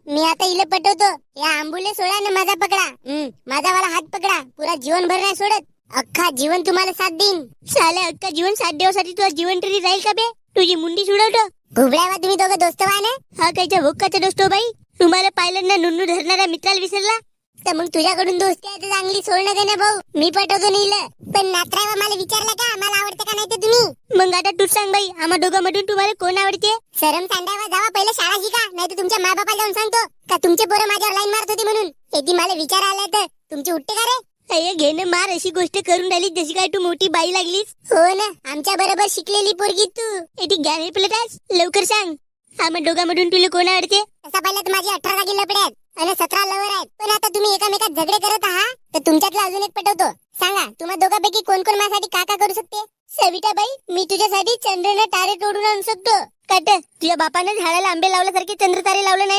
मी आता इले पटवतो. या आंबुले सोडा ना माझा पकडा. माझा वाला हात पकडा. पुरा जीवनभर नाही सोडत. अख्खा जीवन तुम्हाला साथ देईन. साले अख्खा जीवन साथ देवासाठी तुझा जीवन तरी राहील का बे? तुझी मुंडी सोडवतो. भुबळ्यावा तुम्ही दोघं दोस्त व्हा ना. हा कायच्या भोकाचा दोस्तो बाई. तुम्हाला पाहिलं ना नुन्नू धरणाऱ्या मित्राला विसरला. तर मग तुझ्याकडून दोस्ती आहे तर चांगली सोडणं दे ना भाऊ. मी पटवतो नीलं. पण नात्रावा मला विचारलं का मला आवडतं का नाही ते तुम्ही? मग आता तूच सांग बाई, आम्हा दोघांमधून तुम्हाला कोण आवडते? शरम सांडावा जावा पहिले शाळा शिका, नाही तर तुमच्या मा बापाला जाऊन सांगतो का तुमचे पोरं माझ्यावर लाईन मारत होती म्हणून. येती मला विचार आला तर तुमची उठते का रे? अय घेणं मार अशी गोष्ट करून राहिली जशी काय तू मोठी बाई लागलीस. हो ना, आमच्या बरोबर शिकलेली पोरगी तू. येती ज्ञान प्लटास लवकर सांग. आम्हा दोघांमधून तुला कोण आवडते? तसा पाहिलं तर माझी 18 जागी लपडे आहेत आणि 17 लवर आहेत. पण आता तुम्ही एकामेकात झगडे करत आहात तर तुमच्यातला अजून एक पटवतो. सांगा तुम्हा दोघांपैकी कोण कोण माझ्यासाठी का करू शकते? सविताबाई, मी तुझ्यासाठी चंद्रने तारे तोडून आणू शकतो. काट तुझ्या बापाने झाडाला आंबे लावल्यासारखे चंद्र तारे लावले नाही